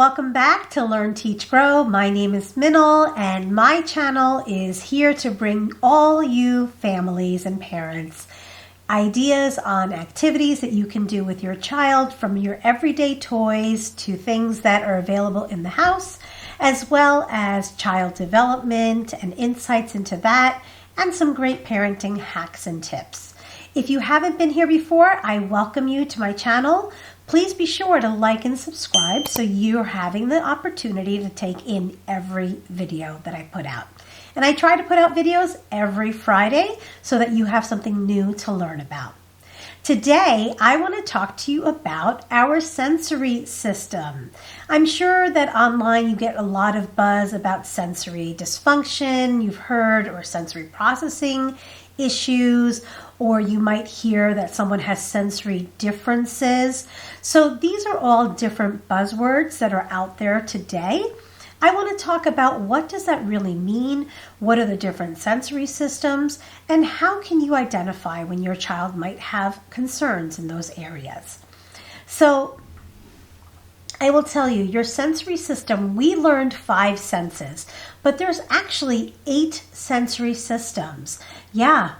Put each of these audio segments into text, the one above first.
welcome back to Learn, Teach, Grow. My name is Minal, and my channel is here to bring all you families and parents ideas on activities that you can do with your child, from your everyday toys to things that are available in the house, as well as child development and insights into that, and some great parenting hacks and tips. If you haven't been here before, I welcome you to my channel. Please be sure to like and subscribe so you're having the opportunity to take in every video that I put out. And I try to put out videos every Friday so that you have something new to learn about. Today, I want to talk to you about our sensory system. I'm sure that online you get a lot of buzz about sensory dysfunction, you've heard, or sensory processing issues, or you might hear that someone has sensory differences. So these are all different buzzwords that are out there today. I want to talk about what does that really mean, what are the different sensory systems, and how can you identify when your child might have concerns in those areas. So I will tell you, your sensory system, we learned 5 senses, but there's actually 8 sensory systems. Yeah,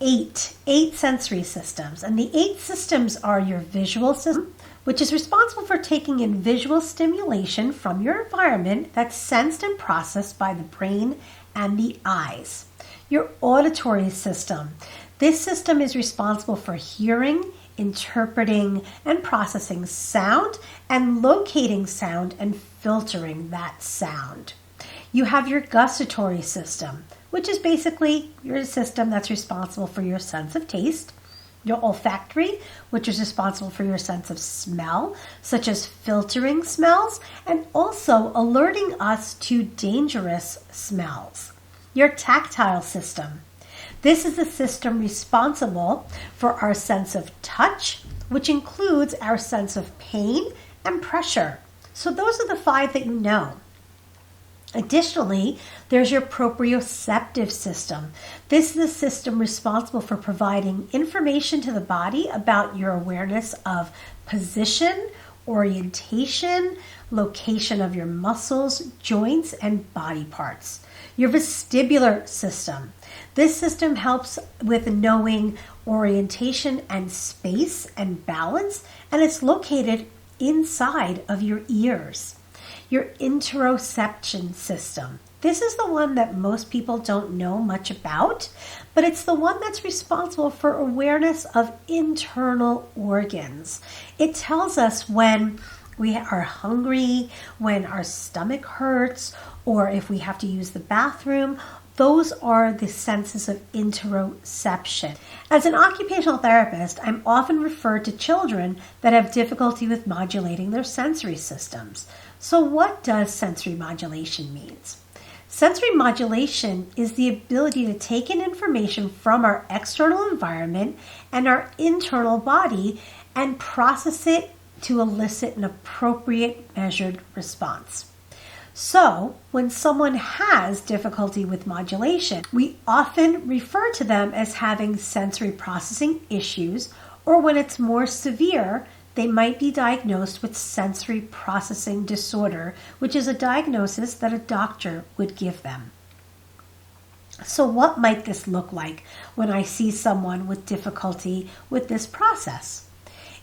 8 sensory systems. And the 8 systems are your visual system, which is responsible for taking in visual stimulation from your environment that's sensed and processed by the brain and the eyes. Your auditory system. This system is responsible for hearing, interpreting, and processing sound, and locating sound and filtering that sound. You have your gustatory system, which is basically your system that's responsible for your sense of taste. Your olfactory, which is responsible for your sense of smell, such as filtering smells and also alerting us to dangerous smells. Your tactile system. This is the system responsible for our sense of touch, which includes our sense of pain and pressure. So those are the 5 that you know. Additionally, there's your proprioceptive system. This is the system responsible for providing information to the body about your awareness of position, orientation, location of your muscles, joints, and body parts. Your vestibular system. This system helps with knowing orientation and space and balance, and it's located inside of your ears. Your interoception system. This is the one that most people don't know much about, but it's the one that's responsible for awareness of internal organs. It tells us when we are hungry, when our stomach hurts, or if we have to use the bathroom. Those are the senses of interoception. As an occupational therapist, I'm often referred to children that have difficulty with modulating their sensory systems. So what does sensory modulation mean? Sensory modulation is the ability to take in information from our external environment and our internal body and process it to elicit an appropriate measured response. So, when someone has difficulty with modulation, we often refer to them as having sensory processing issues, or when it's more severe, they might be diagnosed with sensory processing disorder, which is a diagnosis that a doctor would give them. So what might this look like when I see someone with difficulty with this process?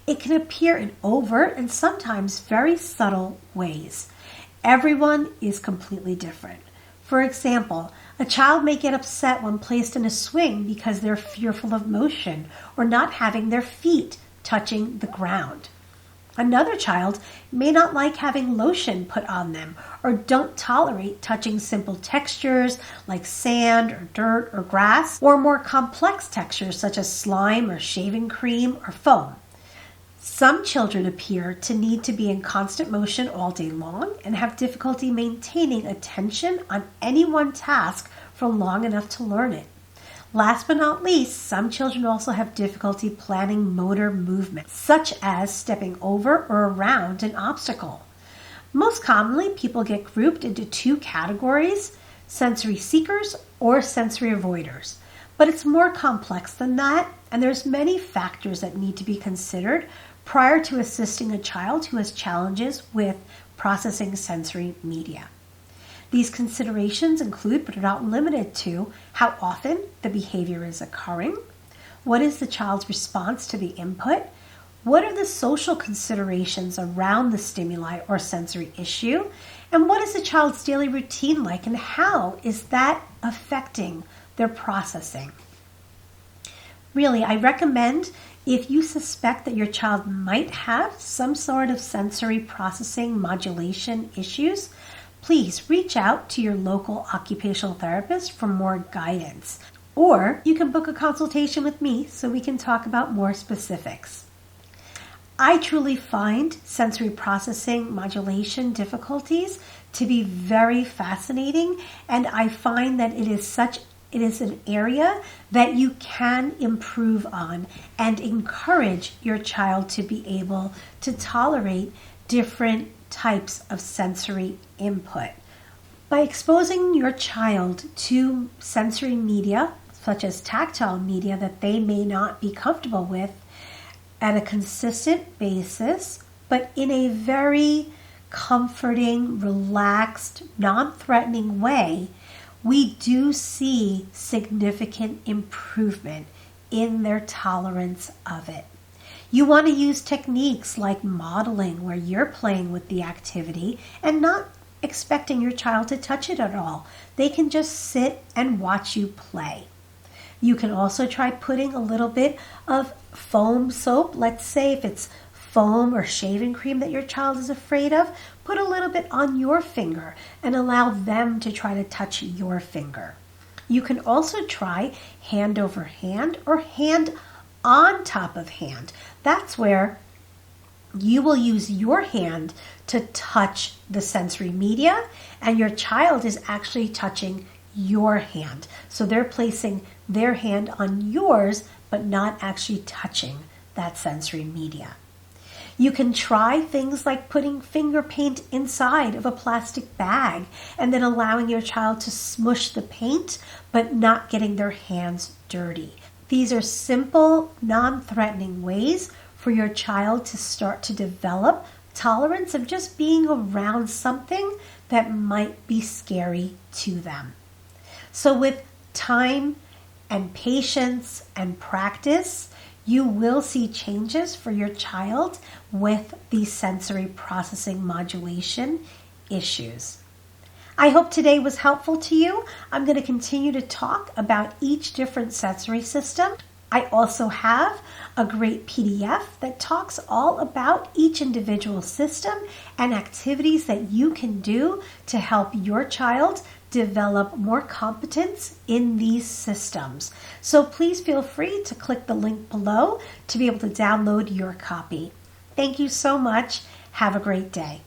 It can appear in overt and sometimes very subtle ways. Everyone is completely different. For example, a child may get upset when placed in a swing because they're fearful of motion or not having their feet touching the ground. Another child may not like having lotion put on them or don't tolerate touching simple textures like sand or dirt or grass, or more complex textures such as slime or shaving cream or foam. Some children appear to need to be in constant motion all day long and have difficulty maintaining attention on any one task for long enough to learn it. Last but not least, some children also have difficulty planning motor movements, such as stepping over or around an obstacle. Most commonly, people get grouped into 2 categories, sensory seekers or sensory avoiders. But it's more complex than that, and there's many factors that need to be considered prior to assisting a child who has challenges with processing sensory media. These considerations include, but are not limited to, how often the behavior is occurring, what is the child's response to the input, what are the social considerations around the stimuli or sensory issue, and what is the child's daily routine like, and how is that affecting their processing. Really, I recommend, if you suspect that your child might have some sort of sensory processing modulation issues, please reach out to your local occupational therapist for more guidance. Or you can book a consultation with me so we can talk about more specifics. I truly find sensory processing modulation difficulties to be very fascinating, and I find that it is an area that you can improve on and encourage your child to be able to tolerate different types of sensory input. By exposing your child to sensory media, such as tactile media that they may not be comfortable with, at a consistent basis, but in a very comforting, relaxed, non-threatening way, we do see significant improvement in their tolerance of it. You want to use techniques like modeling, where you're playing with the activity and not expecting your child to touch it at all. They can just sit and watch you play. You can also try putting a little bit of foam soap. Let's say if it's foam or shaving cream that your child is afraid of, put a little bit on your finger and allow them to try to touch your finger. You can also try hand over hand or hand on top of hand. That's where you will use your hand to touch the sensory media, and your child is actually touching your hand. So they're placing their hand on yours, but not actually touching that sensory media. You can try things like putting finger paint inside of a plastic bag and then allowing your child to smush the paint, but not getting their hands dirty. These are simple, non-threatening ways for your child to start to develop tolerance of just being around something that might be scary to them. So with time and patience and practice, you will see changes for your child with these sensory processing modulation issues. I hope today was helpful to you. I'm going to continue to talk about each different sensory system. I also have a great PDF that talks all about each individual system and activities that you can do to help your child develop more competence in these systems. So please feel free to click the link below to be able to download your copy. Thank you so much. Have a great day.